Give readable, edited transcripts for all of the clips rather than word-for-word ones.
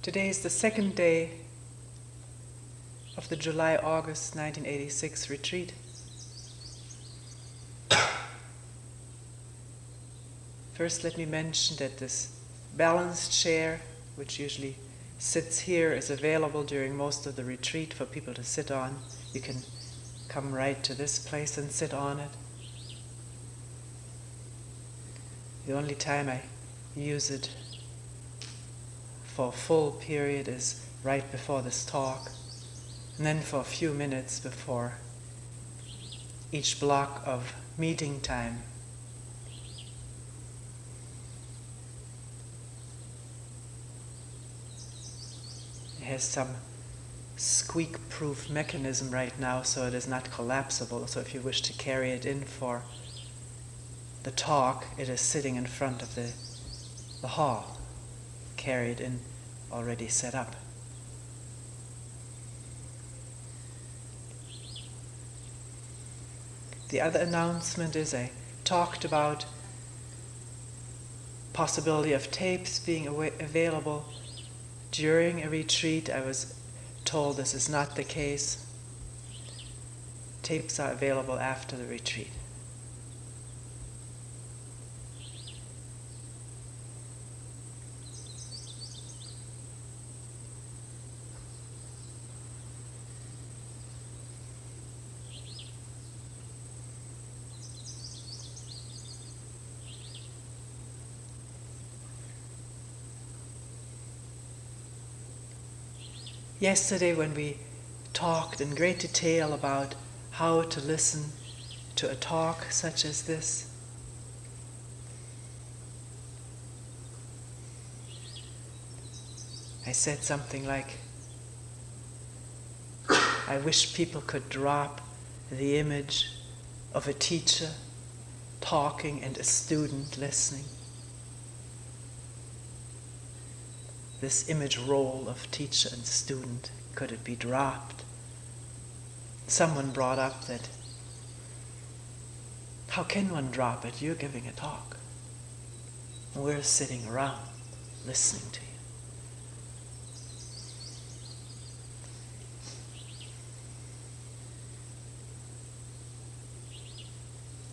Today is the second day of the July-August 1986 retreat. First, let me mention that this balanced chair, which usually sits here, is available during most of the retreat for people to sit on. You can come right to this place and sit on it. The only time I use it for a full period is right before this talk, and then for a few minutes before each block of meeting time. It has some squeak-proof mechanism right now, so it is not collapsible. So if you wish to carry it in for the talk, it is sitting in front of the hall, carried in, already set up. The other announcement is I talked about possibility of tapes being available during a retreat. I was told this is not the case. Tapes are available after the retreat. Yesterday, when we talked in great detail about how to listen to a talk such as this, I said something like, I wish people could drop the image of a teacher talking and a student listening. This image role of teacher and student, could it be dropped? Someone brought up that, how can one drop it? You're giving a talk. We're sitting around listening to you.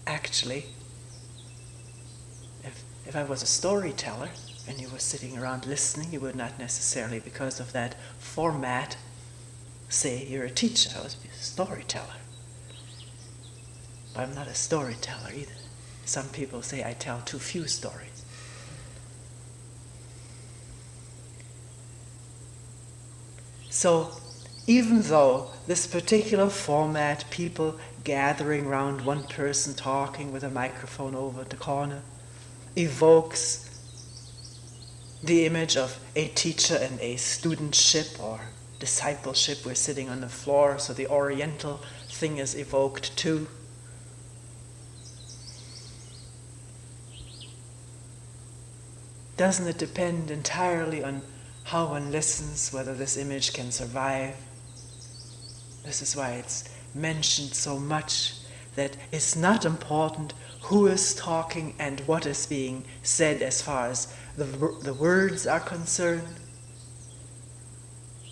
Actually, if I was a storyteller, and you were sitting around listening, you would not necessarily, because of that format, say you're a teacher. I was a storyteller. But I'm not a storyteller either. Some people say I tell too few stories. So, even though this particular format, people gathering around one person talking with a microphone over the corner, evokes the image of a teacher and a studentship or discipleship. We're sitting on the floor, so the oriental thing is evoked too. Doesn't it depend entirely on how one listens, whether this image can survive? This is why it's mentioned so much, that it's not important who is talking and what is being said as far as the words are concerned.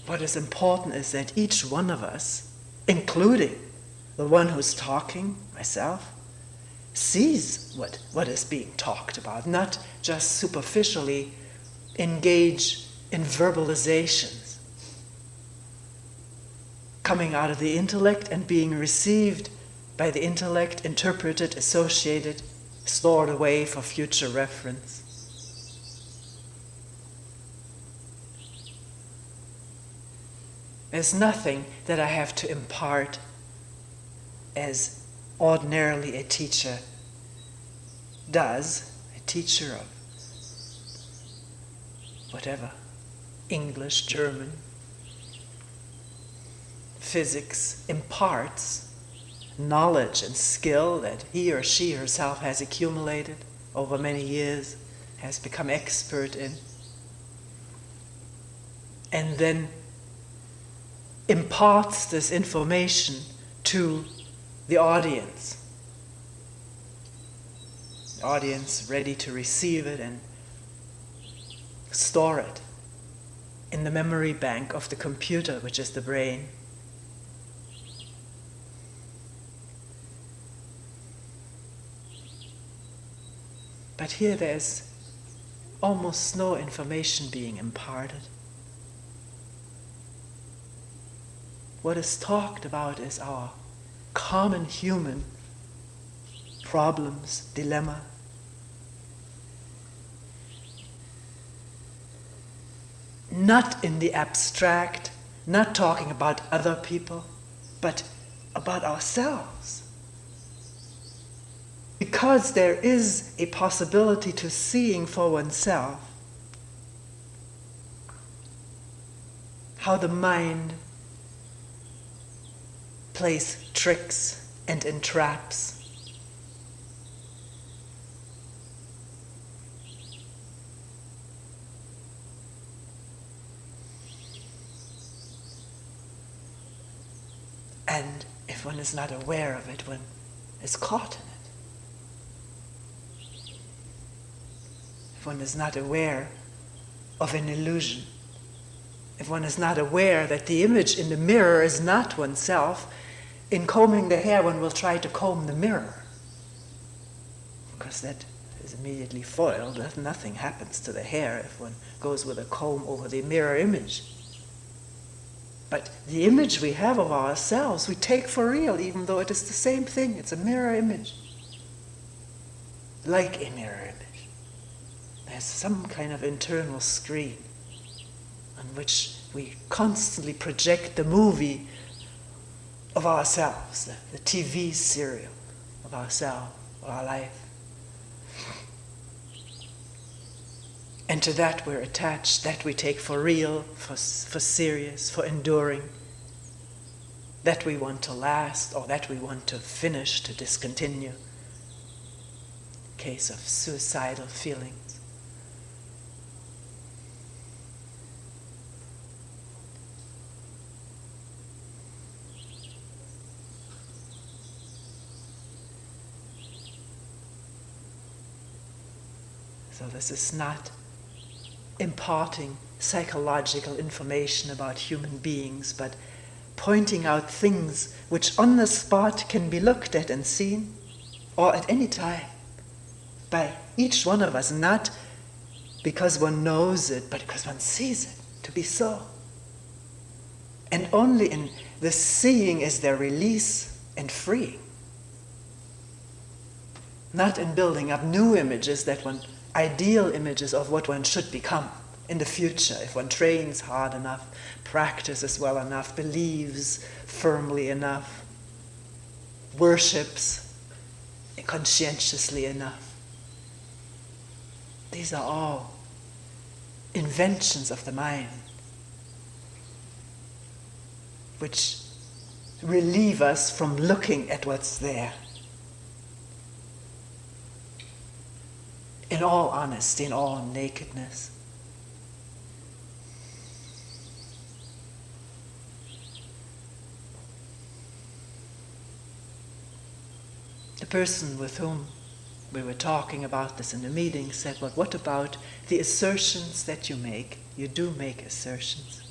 What is important is that each one of us, including the one who's talking, myself, sees what is being talked about, not just superficially engage in verbalizations coming out of the intellect and being received by the intellect, interpreted, associated, stored away for future reference. There's nothing that I have to impart as ordinarily a teacher does, a teacher of whatever, English, German, physics, imparts knowledge and skill that he or she herself has accumulated over many years, has become expert in, and then imparts this information to the audience. The audience ready to receive it and store it in the memory bank of the computer, which is the brain. But here there's almost no information being imparted. What is talked about is our common human problems, dilemma. Not in the abstract, not talking about other people, but about ourselves. Because there is a possibility to seeing for oneself how the mind plays tricks and entraps. And if one is not aware of it, one is caught in it. If one is not aware of an illusion, if one is not aware that the image in the mirror is not oneself, in combing the hair one will try to comb the mirror. Because that is immediately foiled. Nothing happens to the hair if one goes with a comb over the mirror image. But the image we have of ourselves, we take for real, even though it is the same thing. It's a mirror image. Like a mirror image. There's some kind of internal screen on which we constantly project the movie of ourselves, the TV serial of ourselves, of our life. And to that we're attached, that we take for real, for serious, for enduring, that we want to last, or that we want to finish, to discontinue. Case of suicidal feelings. So this is not imparting psychological information about human beings, but pointing out things which on the spot can be looked at and seen, or at any time, by each one of us, not because one knows it, but because one sees it to be so. And only in the seeing is there release and freeing. Not in building up new images that one ideal images of what one should become in the future if one trains hard enough, practices well enough, believes firmly enough, worships conscientiously enough. These are all inventions of the mind which relieve us from looking at what's there. In all honesty, in all nakedness. The person with whom we were talking about this in the meeting said, "But what about the assertions that you make? You do make assertions."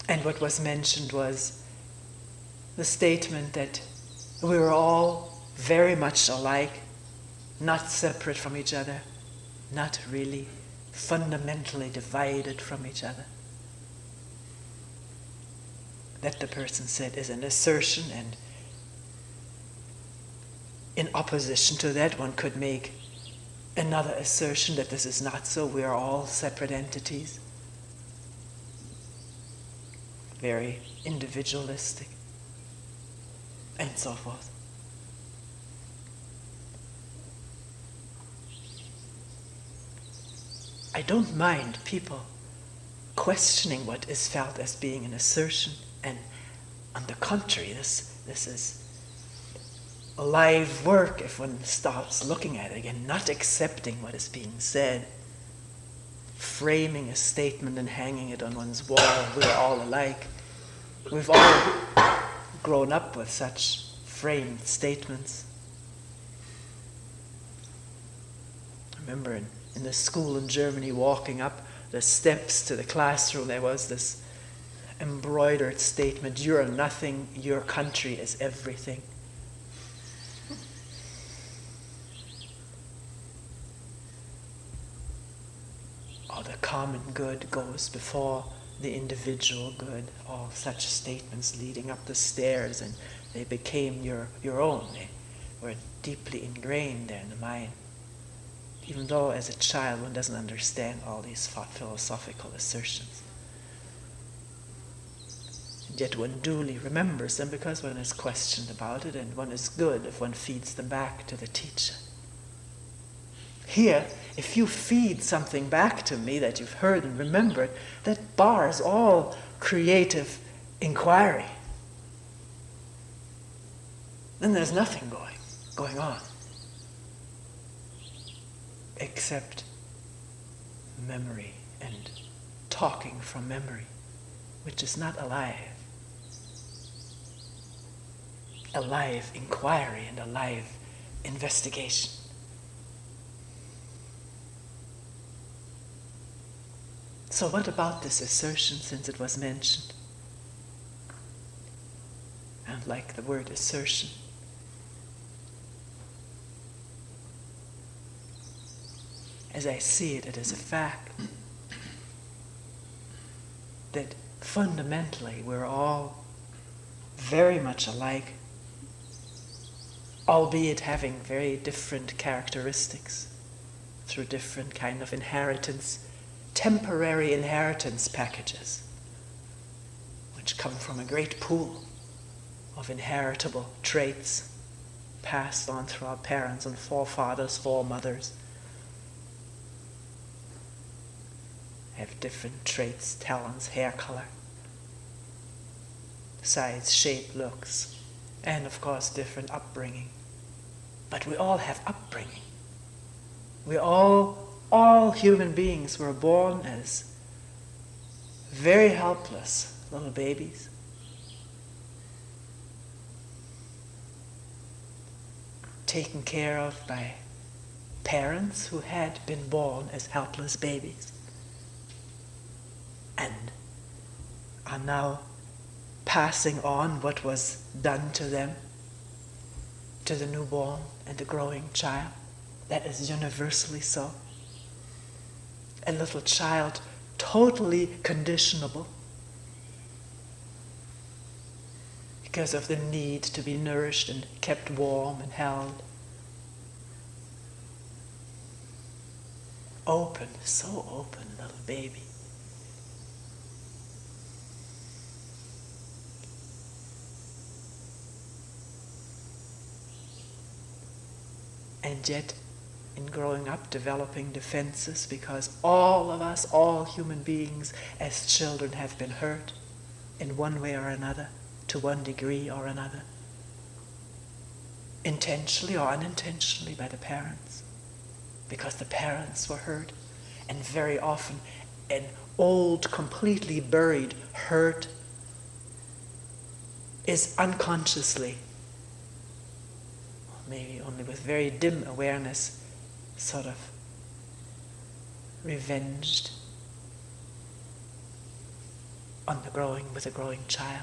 And what was mentioned was the statement that we were all very much alike, not separate from each other, not really fundamentally divided from each other. That, the person said, is an assertion, and in opposition to that one could make another assertion that this is not so. We are all separate entities, very individualistic, and so forth. I don't mind people questioning what is felt as being an assertion, and on the contrary, this is a live work if one starts looking at it again, not accepting what is being said, framing a statement and hanging it on one's wall. We're all alike. We've all grown up with such framed statements. remember in the school in Germany, walking up the steps to the classroom, there was this embroidered statement, "You are nothing, your country is everything." Or the common good goes before the individual good. All such statements leading up the stairs, and they became your own. They were deeply ingrained there in the mind. Even though as a child one doesn't understand all these philosophical assertions. And yet one duly remembers them because one is questioned about it, and one is good if one feeds them back to the teacher. Here, if you feed something back to me that you've heard and remembered, that bars all creative inquiry. Then there's nothing going on. Except memory and talking from memory, which is not alive. Alive inquiry and alive investigation. So what about this assertion, since it was mentioned? And like the word assertion, as I see it, it is a fact that fundamentally we're all very much alike, albeit having very different characteristics through different kind of inheritance, temporary inheritance packages, which come from a great pool of inheritable traits passed on through our parents and forefathers, foremothers. Have different traits, talents, hair color, size, shape, looks, and of course different upbringing. But we all have upbringing. We all human beings were born as very helpless little babies. Taken care of by parents who had been born as helpless babies and are now passing on what was done to them to the newborn and the growing child. That is universally so. A little child, totally conditionable because of the need to be nourished and kept warm and held. Open, so open, little baby. And yet, in growing up, developing defenses, because all of us, all human beings as children have been hurt in one way or another, to one degree or another, intentionally or unintentionally by the parents, because the parents were hurt, and very often an old, completely buried hurt is unconsciously, maybe only with very dim awareness, sort of revenged on with the growing child.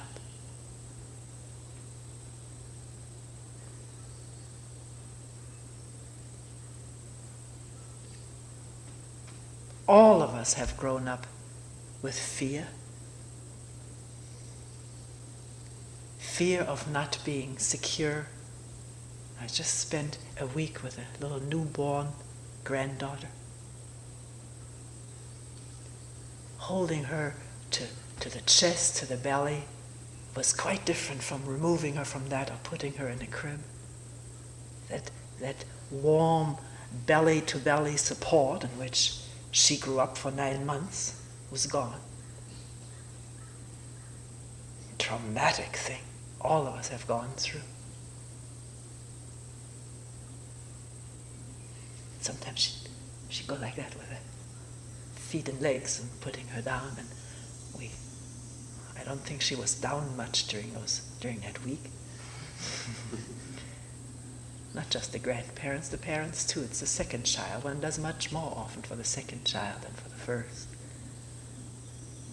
All of us have grown up with fear. Fear of not being secure. I just spent a week with a little newborn granddaughter, holding her to the chest, to the belly, was quite different from removing her from that or putting her in a crib. That warm belly-to-belly support in which she grew up for 9 months was gone. Traumatic thing all of us have gone through. Sometimes she'd go like that with her feet and legs and putting her down, and I don't think she was down much during that week. Not just the grandparents, the parents too. It's the second child. One does much more often for the second child than for the first.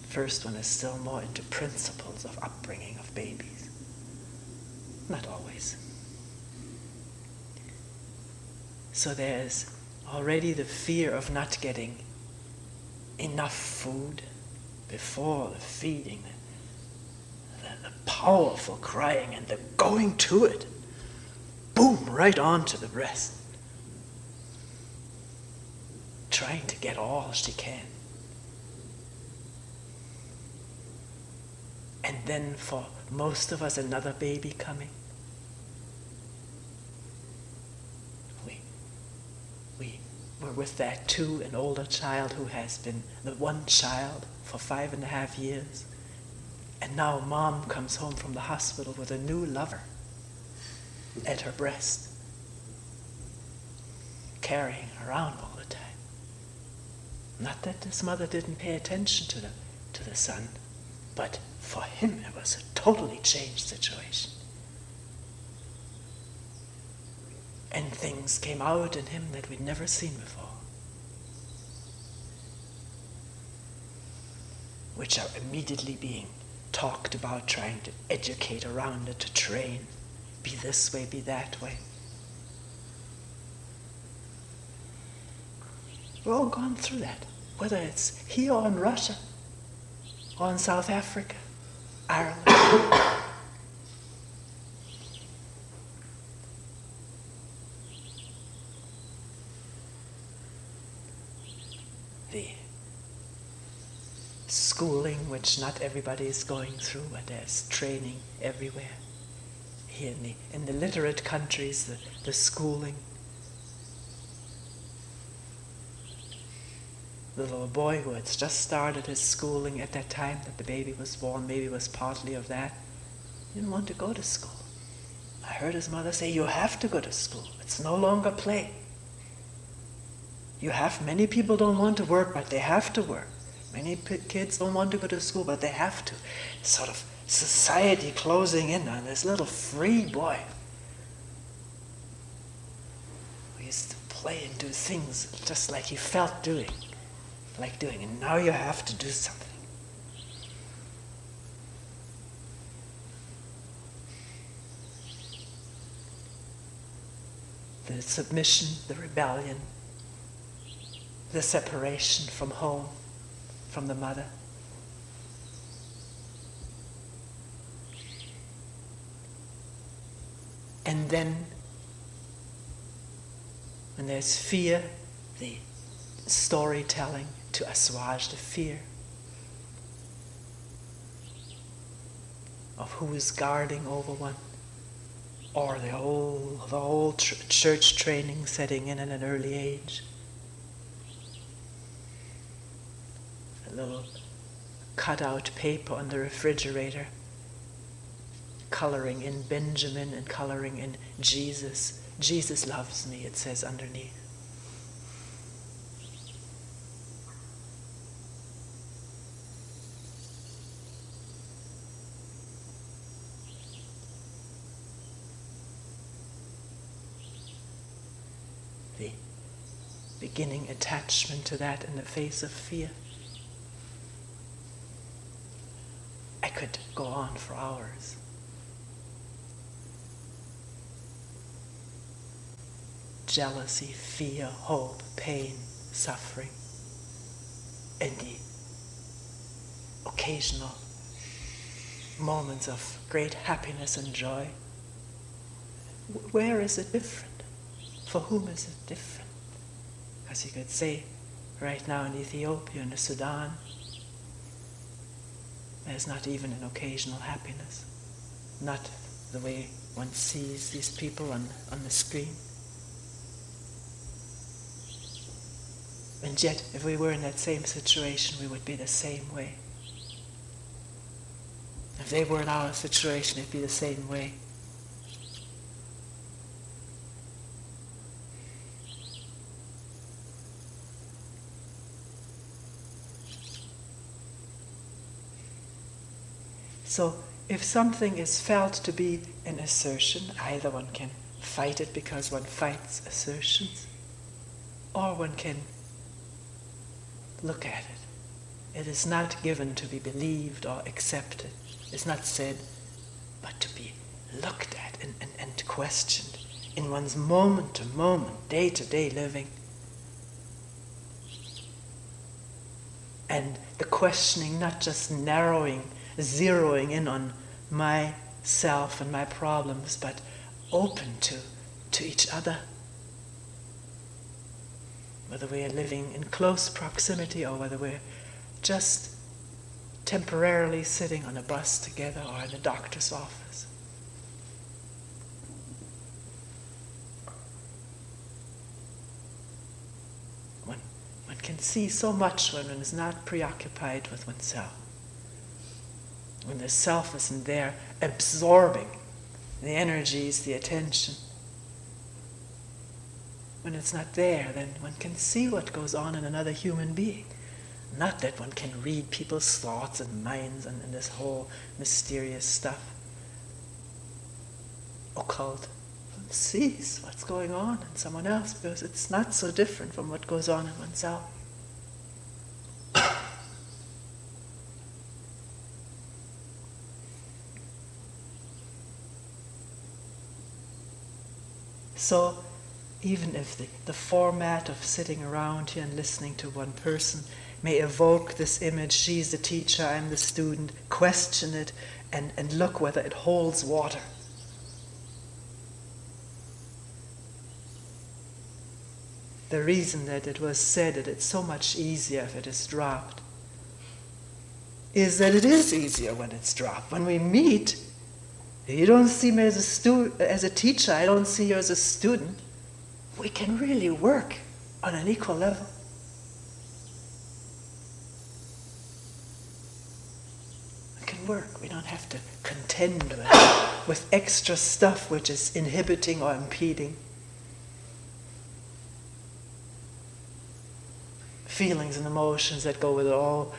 First one is still more into principles of upbringing of babies. Not always. So there's already the fear of not getting enough food before the feeding, the powerful crying and the going to it. Boom, right onto the breast. Trying to get all she can. And then for most of us, another baby coming. We're with that too, an older child who has been the one child for 5.5 years. And now mom comes home from the hospital with a new lover at her breast, carrying around all the time. Not that this mother didn't pay attention to the son, but for him it was a totally changed situation. And things came out in him that we'd never seen before, which are immediately being talked about, trying to educate around it, to train, be this way, be that way. We're all gone through that, whether it's here or in Russia, or in South Africa, Ireland. The schooling, which not everybody is going through, but there's training everywhere. Here in the literate countries, the schooling. The little boy who had just started his schooling at that time that the baby was born, maybe was partly of that, didn't want to go to school. I heard his mother say, "You have to go to school. It's no longer play. Many people don't want to work, but they have to work. Many kids don't want to go to school, but they have to." Sort of society closing in on this little free boy who used to play and do things just like he felt doing, and now you have to do something. The submission, the rebellion, the separation from home, from the mother. And then, when there's fear, the storytelling to assuage the fear of who is guarding over one, or the whole church training setting in at an early age. A little cutout paper on the refrigerator, coloring in Benjamin and coloring in Jesus. Jesus loves me, it says underneath. The beginning attachment to that in the face of fear. I could go on for hours. Jealousy, fear, hope, pain, suffering, and the occasional moments of great happiness and joy. Where is it different? For whom is it different? Because you could say, right now in Ethiopia, in the Sudan, there's not even an occasional happiness. Not the way one sees these people on the screen. And yet, if we were in that same situation, we would be the same way. If they were in our situation, it'd be the same way. So, if something is felt to be an assertion, either one can fight it because one fights assertions, or one can look at it. It is not given to be believed or accepted. It's not said, but to be looked at and questioned in one's moment-to-moment, day-to-day living. And the questioning not just narrowing, zeroing in on myself and my problems, but open to each other. Whether we're living in close proximity or whether we're just temporarily sitting on a bus together or in a doctor's office. One can see so much when one is not preoccupied with oneself. When the self isn't there absorbing the energies, the attention. When it's not there, then one can see what goes on in another human being. Not that one can read people's thoughts and minds and this whole mysterious stuff. Occult. One sees what's going on in someone else because it's not so different from what goes on in oneself. So, even if the format of sitting around here and listening to one person may evoke this image, she's the teacher, I'm the student, question it and look whether it holds water. The reason that it was said that it's so much easier if it is dropped is that it is easier when it's dropped. When we meet, you don't see me as a teacher, I don't see you as a student. We can really work on an equal level. We can work. We don't have to contend with extra stuff which is inhibiting or impeding. Feelings and emotions that go with it all.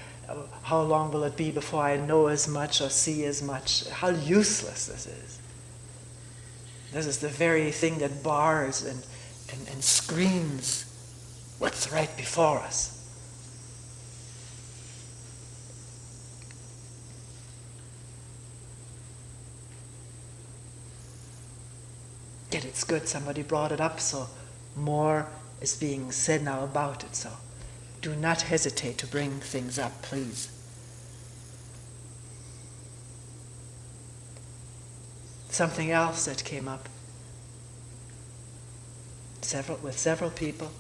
How long will it be before I know as much or see as much? How useless this is. This is the very thing that bars and screens what's right before us. Yet it's good somebody brought it up, so more is being said now about it. So do not hesitate to bring things up, please. Something else that came up with several people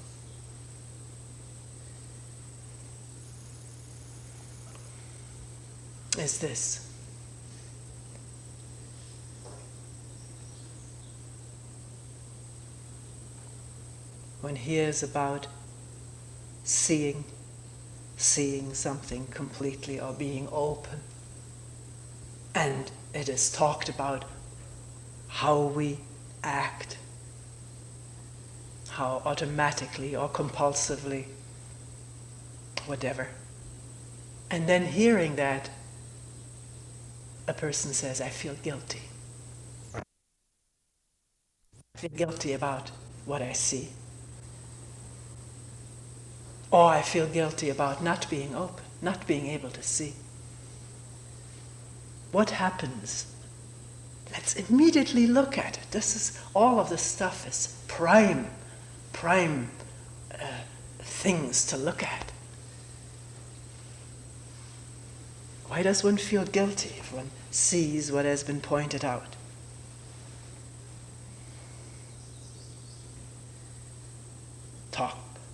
is this. One hears about seeing something completely or being open, and it is talked about how we act, how automatically or compulsively, whatever. And then hearing that, a person says, I feel guilty. I feel guilty about what I see. Or I feel guilty about not being open, not being able to see. What happens? Let's immediately look at it. This is, all of this stuff is prime things to look at. Why does one feel guilty if one sees what has been pointed out?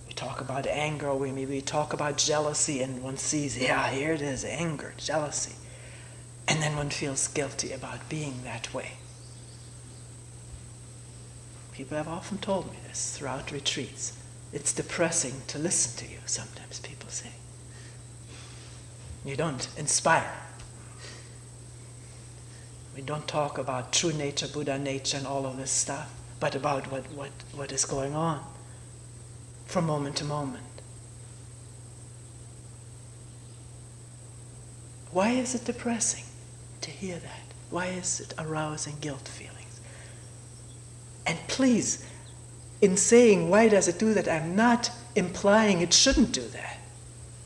We talk about anger, or we talk about jealousy, and one sees, yeah, here it is, anger, jealousy. And then one feels guilty about being that way. People have often told me this throughout retreats. It's depressing to listen to you, sometimes people say. You don't inspire. We don't talk about true nature, Buddha nature, and all of this stuff, but about what is going on from moment to moment. Why is it depressing to hear that? Why is it arousing guilt feelings? And please, in saying, why does it do that, I'm not implying it shouldn't do that.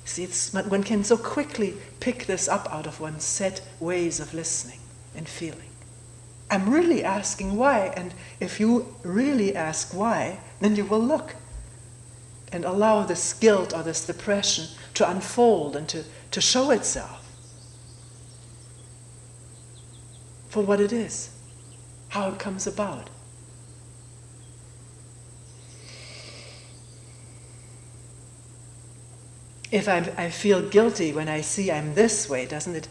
See, one can so quickly pick this up out of one's set ways of listening and feeling. I'm really asking why, and if you really ask why, then you will look and allow this guilt or this depression to unfold and to show itself for what it is, how it comes about. If I feel guilty when I see I'm this way, doesn't it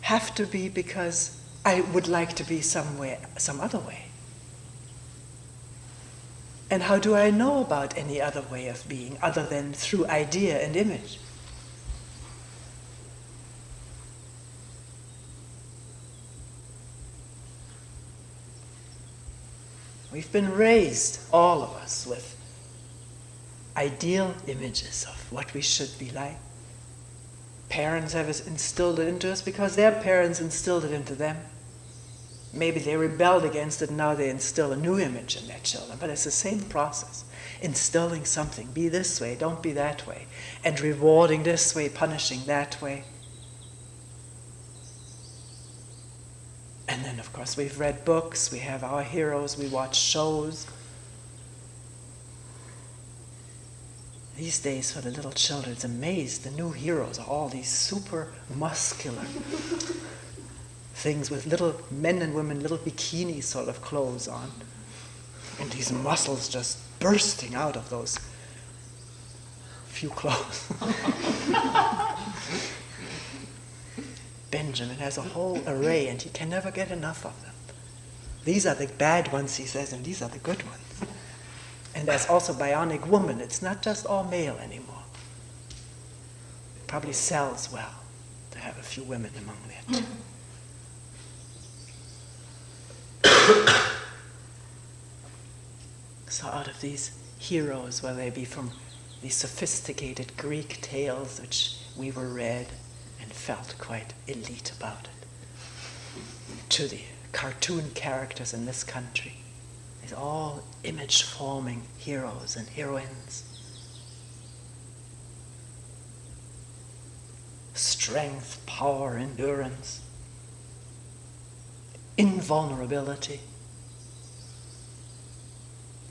have to be because I would like to be some other way? And how do I know about any other way of being other than through idea and image? We've been raised, all of us, with ideal images of what we should be like. Parents have instilled it into us because their parents instilled it into them. Maybe they rebelled against it and now they instill a new image in their children. But it's the same process. Instilling something. Be this way, don't be that way. And rewarding this way, punishing that way. And then, of course, we've read books, we have our heroes, we watch shows. These days, for the little children, it's amazed. The new heroes are all these super muscular things with little men and women, little bikini sort of clothes on. And these muscles just bursting out of those few clothes. Benjamin has a whole array and he can never get enough of them. These are the bad ones, he says, and these are the good ones. And there's also Bionic Woman. It's not just all male anymore. It probably sells well to have a few women among there too. So out of these heroes, whether they be from these sophisticated Greek tales which we were read and felt quite elite about it, to the cartoon characters in this country, these all image-forming heroes and heroines. Strength, power, endurance, invulnerability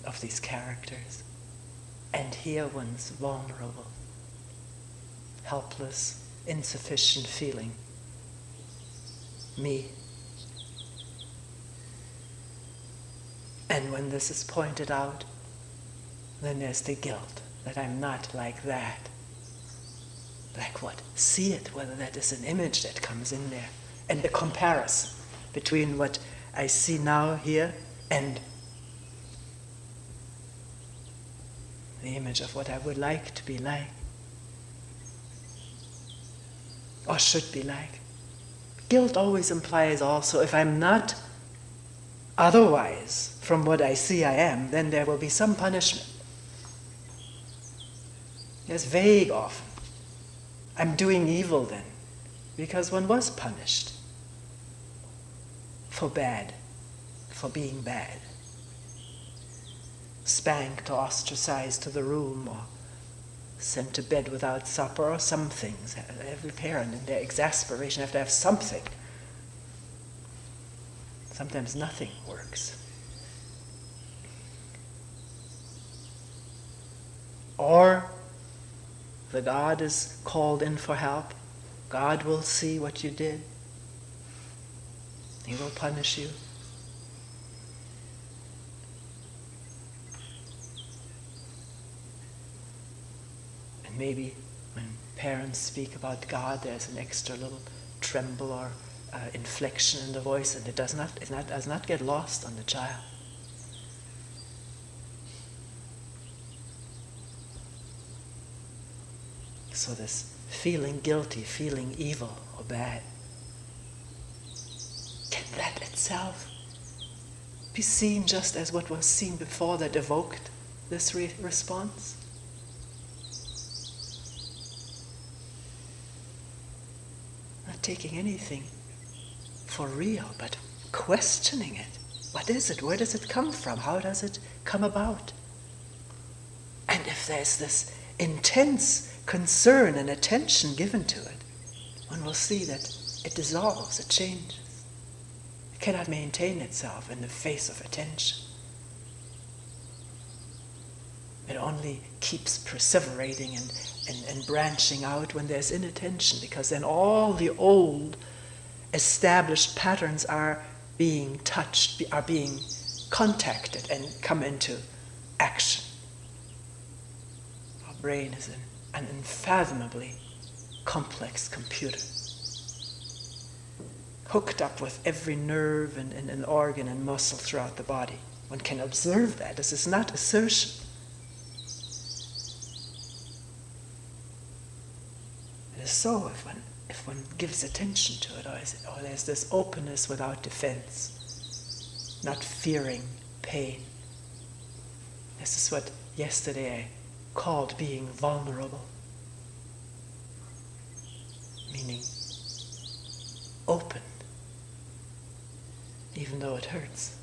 of these characters. And here one's vulnerable, helpless, insufficient feeling. Me. And when this is pointed out, then there's the guilt that I'm not like that. Like what? See it, whether that is an image that comes in there. And the comparison between what I see now here and the image of what I would like to be like. Or should be like. Guilt always implies also, if I'm not otherwise from what I see I am, then there will be some punishment. It's vague often. I'm doing evil then, because one was punished for bad, for being bad. Spanked or ostracized to the room or sent to bed without supper or some things. Every parent in their exasperation have to have something. Sometimes nothing works. Or the God is called in for help. God will see what you did. He will punish you. And maybe when parents speak about God, there's an extra little tremble or inflection in the voice, and it does not get lost on the child. So this feeling guilty, feeling evil or bad, can that itself be seen just as what was seen before that evoked this response? Not taking anything for real, but questioning it. What is it? Where does it come from? How does it come about? And if there's this intense concern and attention given to it, one will see that it dissolves, it changes. It cannot maintain itself in the face of attention. It only keeps perseverating and branching out when there's inattention, because then all the old established patterns are being touched, are being contacted and come into action. Our brain is an unfathomably complex computer, hooked up with every nerve and organ and muscle throughout the body. One can observe that. This is not assertion. It is so if one gives attention to it, or there's this openness without defense, not fearing pain. This is what yesterday I called being vulnerable, meaning open, even though it hurts.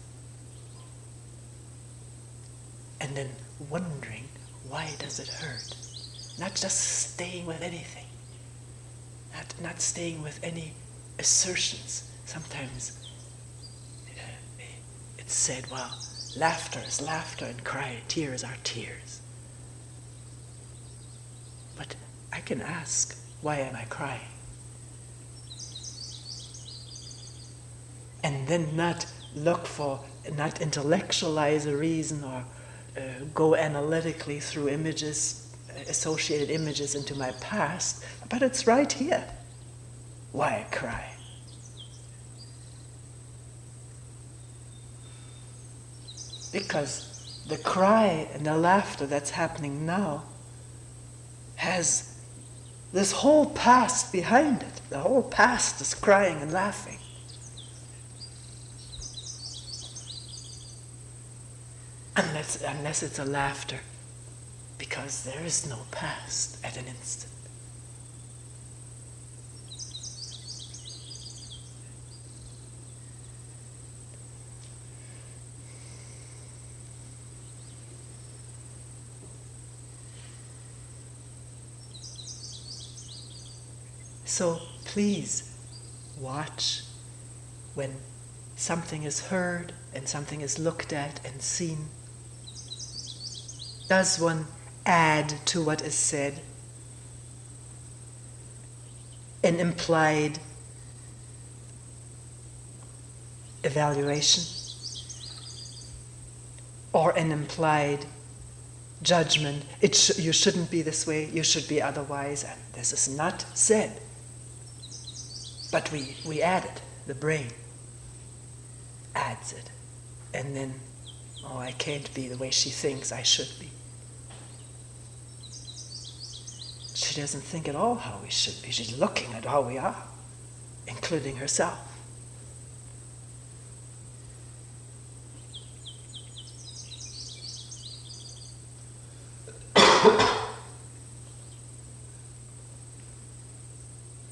And then wondering, why does it hurt? Not just staying with anything. Not staying with any assertions. Sometimes it's said, well, laughter is laughter and tears are tears. But I can ask, why am I crying? And then not intellectualize a reason or go analytically through images, associated images into my past, but it's right here. Why I cry? Because the cry and the laughter that's happening now has this whole past behind it. The whole past is crying and laughing. Unless it's a laughter, because there is no past at an instant. So please watch when something is heard and something is looked at and seen. Does one add to what is said? An implied evaluation? Or an implied judgment? You shouldn't be this way, you should be otherwise, and this is not said. But we add it, the brain adds it. And then, oh, I can't be the way she thinks I should be. She doesn't think at all how we should be. She's looking at how we are, including herself.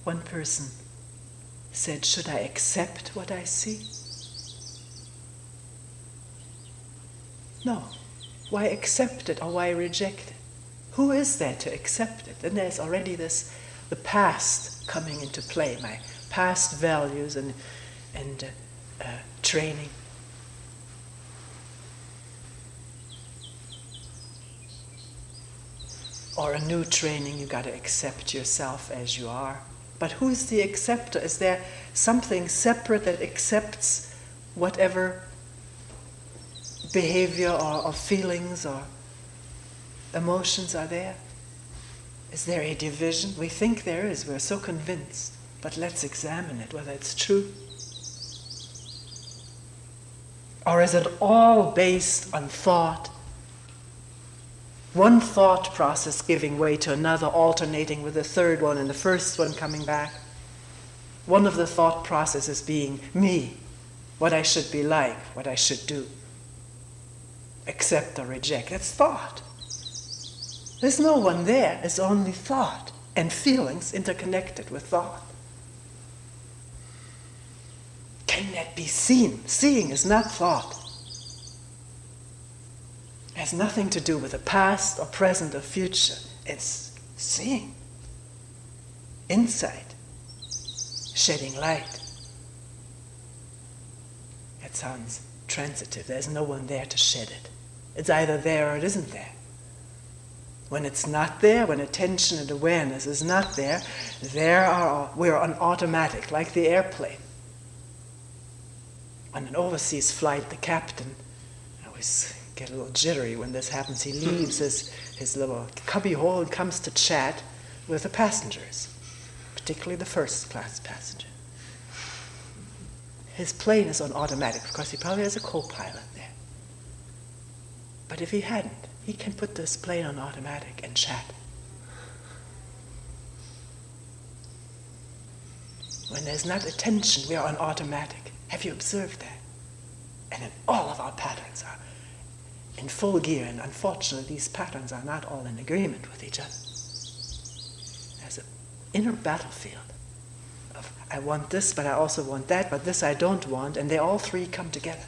One person said, should I accept what I see? No. Why accept it or why reject it? Who is there to accept it? Then there's already the past coming into play, my past values and training. Or a new training, you got to accept yourself as you are. But who's the acceptor? Is there something separate that accepts whatever behavior or feelings or emotions are there? Is there a division? We think there is. We're so convinced. But let's examine it, whether it's true. Or is it all based on thought? One thought process giving way to another, alternating with the third one and the first one coming back. One of the thought processes being me, what I should be like, what I should do. Accept or reject. That's thought. There's no one there. It's only thought and feelings interconnected with thought. Can that be seen? Seeing is not thought. has nothing to do with the past or present or future. It's seeing, insight, shedding light. It sounds transitive. There's no one there to shed it. It's either there or it isn't there. When it's not there, when attention and awareness is not there, we're on automatic, like the airplane. On an overseas flight, the captain, I always get a little jittery when this happens, he leaves his little cubby hole and comes to chat with the passengers, particularly the first class passenger. His plane is on automatic. Of course, he probably has a co-pilot there. But if he hadn't, he can put this plane on automatic and chat. When there's not attention, we are on automatic. Have you observed that? And then all of our patterns are in full gear, and unfortunately these patterns are not all in agreement with each other. There's an inner battlefield of I want this, but I also want that, but this I don't want, and they all three come together.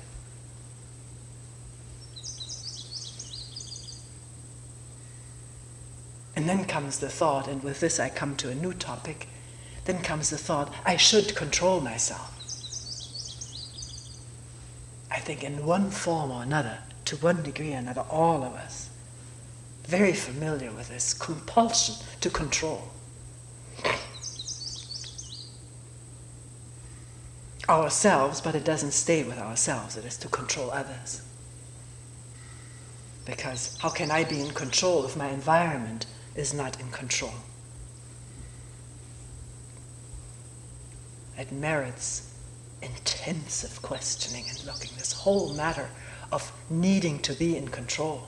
And then comes the thought, and with this I come to a new topic, then comes the thought, I should control myself. I think in one form or another, to one degree or another, all of us, very familiar with this compulsion to control. Ourselves, but it doesn't stay with ourselves, it is to control others. Because how can I be in control if my environment is not in control? It merits intensive questioning and looking, this whole matter of needing to be in control.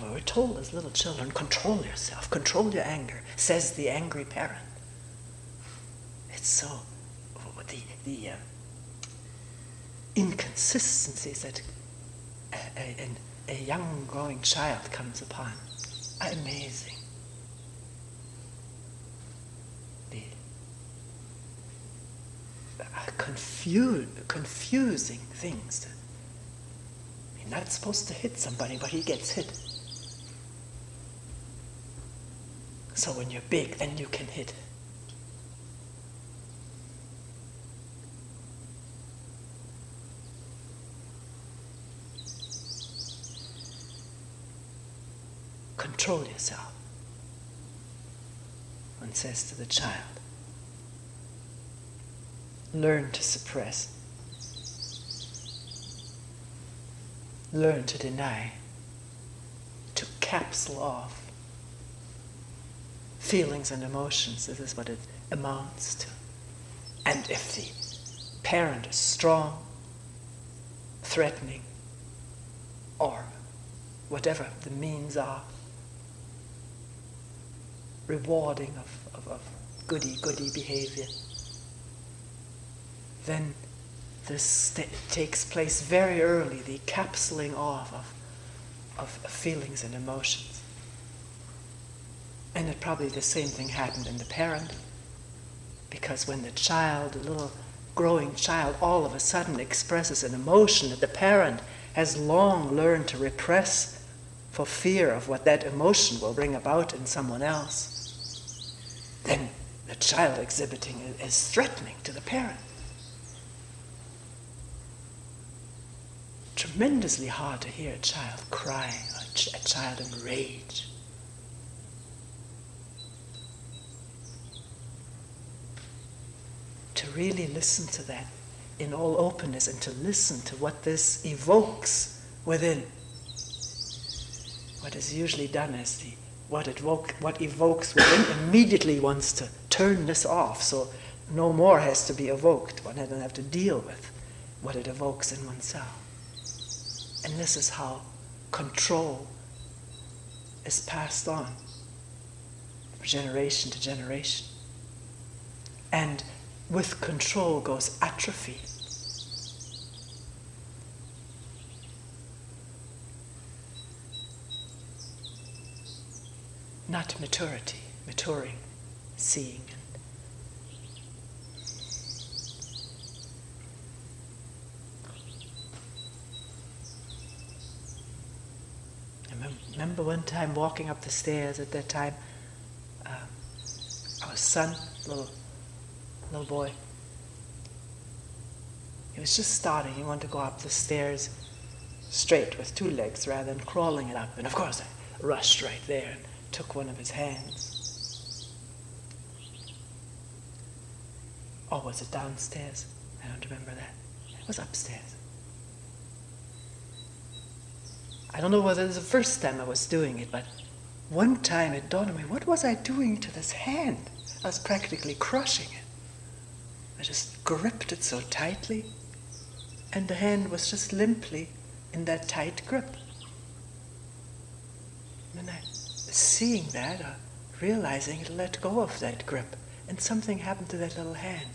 Well, we're told as little children, control yourself, control your anger, says the angry parent. It's so, the inconsistencies that a young growing child comes upon are amazing. Confusing things. You're not supposed to hit somebody, but he gets hit. So when you're big, then you can hit. Control yourself, one says to the child. Learn to suppress. Learn to deny. To capsule off feelings and emotions. This is what it amounts to. And if the parent is strong, threatening, or whatever the means are, rewarding of goody behavior, then this takes place very early, the capsuling off of feelings and emotions. And it probably the same thing happened in the parent, because when the child, the little growing child, all of a sudden expresses an emotion that the parent has long learned to repress for fear of what that emotion will bring about in someone else, then the child exhibiting is threatening to the parent. Tremendously hard to hear a child cry, or a child in rage. To really listen to that in all openness and to listen to what this evokes within. What is usually done is what evokes within immediately wants to turn this off, so no more has to be evoked. One doesn't have to deal with what it evokes in oneself. And this is how control is passed on from generation to generation. And with control goes atrophy. Not maturity, maturing, seeing. remember one time walking up the stairs. At that time, our son, little boy, he was just starting. He wanted to go up the stairs straight with 2 legs rather than crawling it up. And of course, I rushed right there and took one of his hands. Or was it downstairs? I don't remember that. It was upstairs. I don't know whether it was the first time I was doing it, but one time it dawned on me, what was I doing to this hand? I was practically crushing it. I just gripped it so tightly, and the hand was just limply in that tight grip. And I, seeing that, or realizing it, let go of that grip, and something happened to that little hand.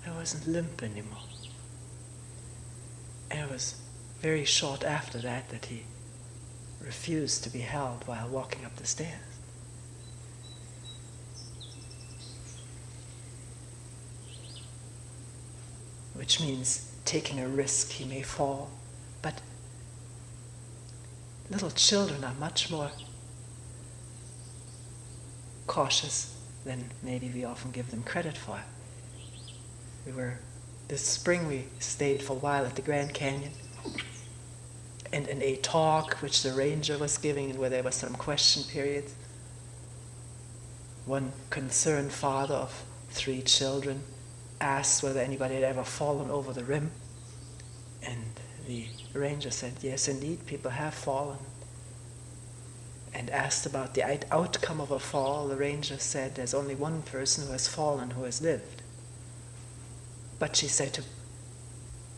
I wasn't limp anymore. And it was very short after that that he refused to be held while walking up the stairs. Which means taking a risk, he may fall. But little children are much more cautious than maybe we often give them credit for. This spring we stayed for a while at the Grand Canyon, and in a talk which the ranger was giving and where there was some question periods, one concerned father of 3 children asked whether anybody had ever fallen over the rim, and the ranger said, yes, indeed, people have fallen. And asked about the outcome of a fall, the ranger said, there's only one person who has fallen who has lived. But she said to him,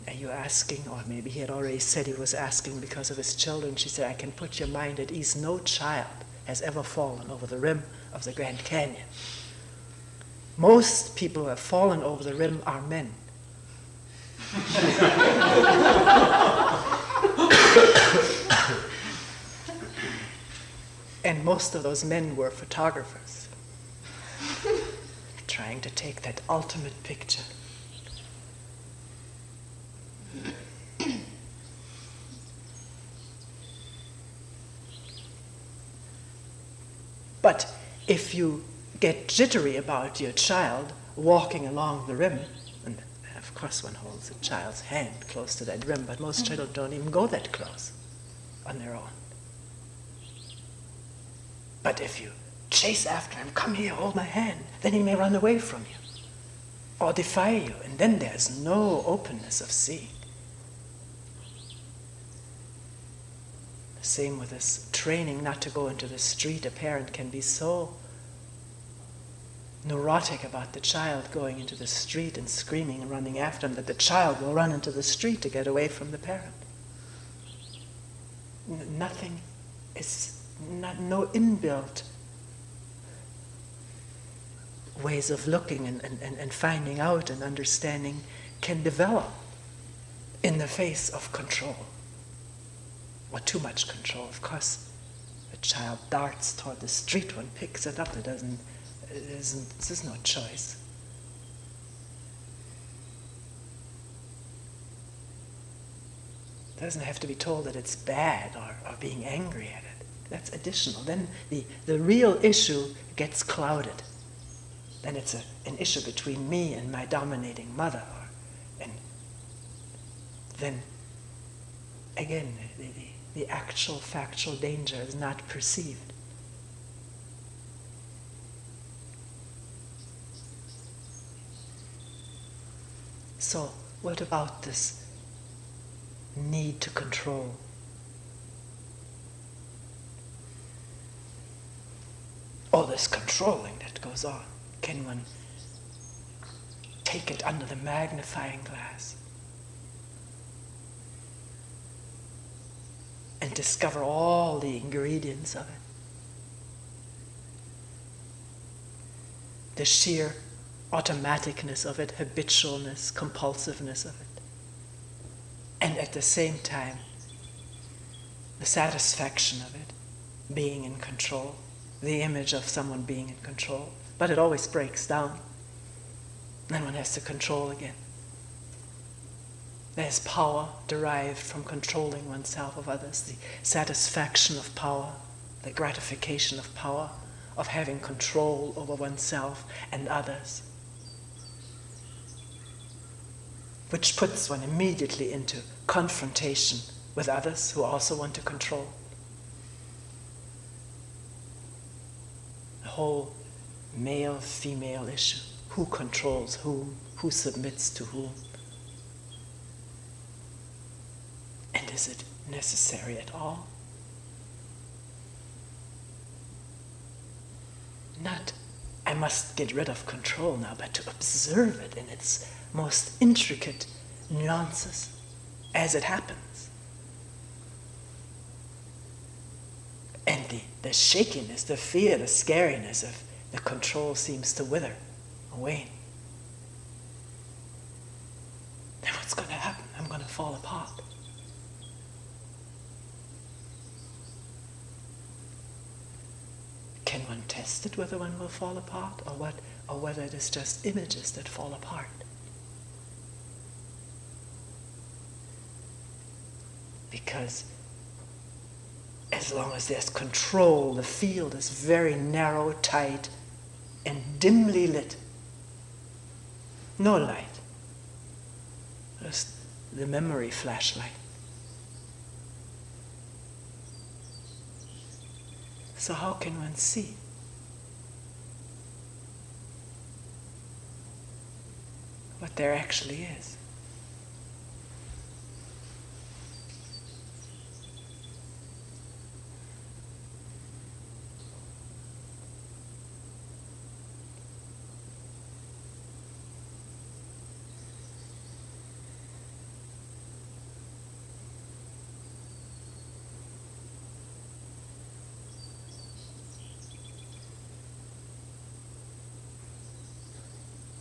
are you asking, or maybe he had already said he was asking because of his children, she said, I can put your mind at ease, no child has ever fallen over the rim of the Grand Canyon. Most people who have fallen over the rim are men. And most of those men were photographers, trying to take that ultimate picture. But if you get jittery about your child walking along the rim, and of course one holds a child's hand close to that rim, but most children don't even go that close on their own. But if you chase after him, come here, hold my hand, then he may run away from you or defy you, and then there's no openness of seeing. Same with this training not to go into the street. A parent can be so neurotic about the child going into the street and screaming and running after him that the child will run into the street to get away from the parent. Nothing is, no inbuilt ways of looking and finding out and understanding can develop in the face of control. Or too much control. Of course, a child darts toward the street, one picks it up, there's no choice. It doesn't have to be told that it's bad or being angry at it. That's additional. Then the real issue gets clouded. Then it's an issue between me and my dominating mother. And then, again, the actual factual danger is not perceived. So, what about this need to control? All this controlling that goes on, can one take it under the magnifying glass and discover all the ingredients of it? The sheer automaticness of it, habitualness, compulsiveness of it. And at the same time, the satisfaction of it, being in control, the image of someone being in control. But it always breaks down. Then one has to control again. There's power derived from controlling oneself of others, the satisfaction of power, the gratification of power, of having control over oneself and others, which puts one immediately into confrontation with others who also want to control. The whole male-female issue. Who controls whom? Who submits to whom? And is it necessary at all? Not, I must get rid of control now, but to observe it in its most intricate nuances as it happens. And the shakiness, the fear, the scariness of the control seems to wither away. Then what's going to happen? I'm going to fall apart. Can one test it whether one will fall apart, or whether it is just images that fall apart? Because as long as there's control, the field is very narrow, tight, and dimly lit. No light. Just the memory flashlight. So how can one see? What there actually is?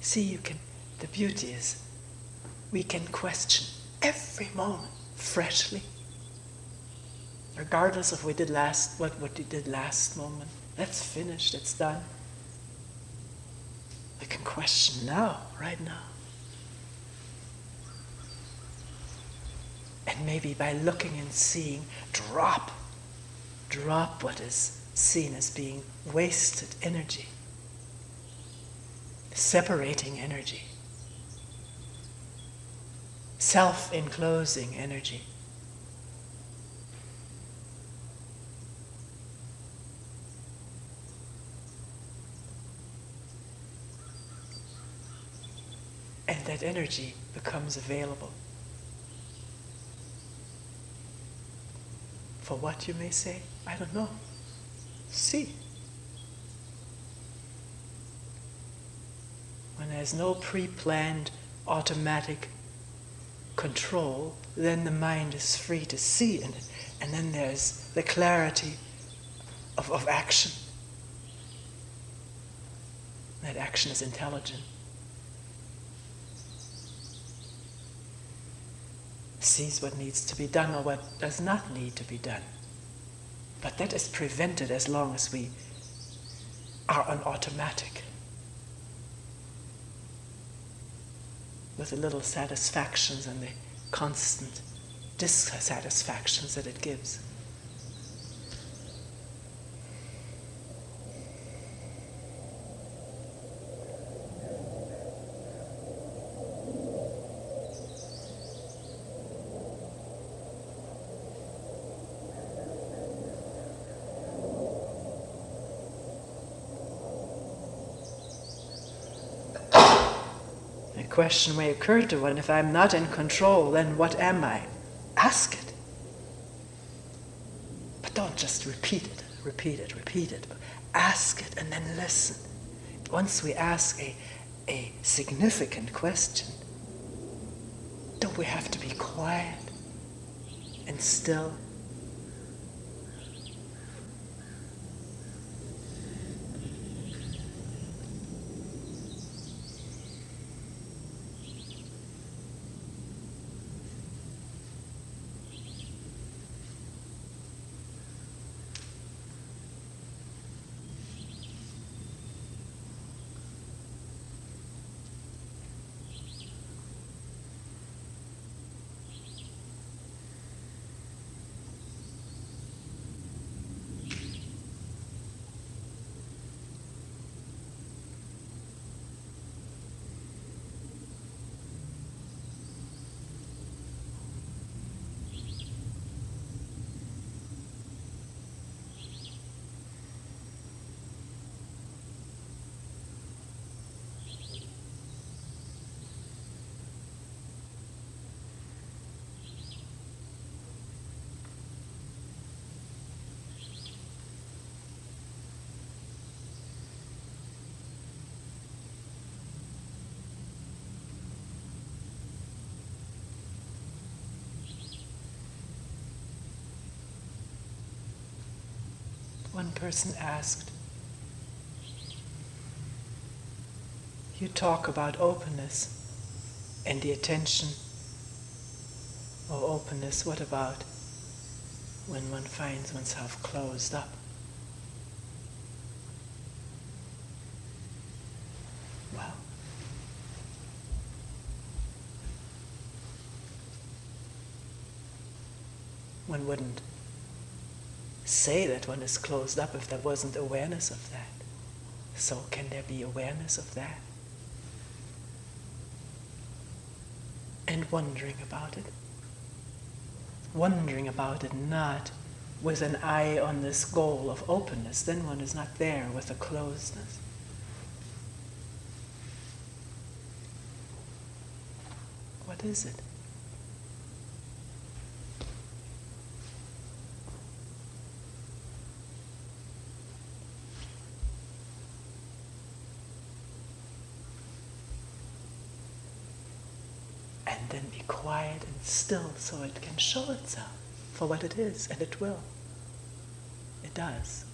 See, the beauty is, we can question every moment freshly, regardless of what we did last moment. That's finished, it's done. We can question now, right now. And maybe by looking and seeing, drop what is seen as being wasted energy. Separating energy, self-enclosing energy. And that energy becomes available. For what, you may say? I don't know. See. When there's no pre-planned automatic control, then the mind is free to see in it. And then there's the clarity of action. That action is intelligent. Sees what needs to be done or what does not need to be done. But that is prevented as long as we are on automatic. With the little satisfactions and the constant dissatisfactions that it gives. Question may occur to one, if I'm not in control, then what am I? Ask it. But don't just repeat it. Ask it and then listen. Once we ask a significant question, don't we have to be quiet and still? One person asked, you talk about openness and the attention. Oh, openness, what about when one finds oneself closed up? Well, one wouldn't say that one is closed up if there wasn't awareness of that. So can there be awareness of that? And wondering about it. Wondering about it not with an eye on this goal of openness, then one is not there with a closedness. What is it? And then be quiet and still so it can show itself for what it is, and it will. It does.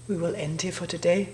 We will end here for today.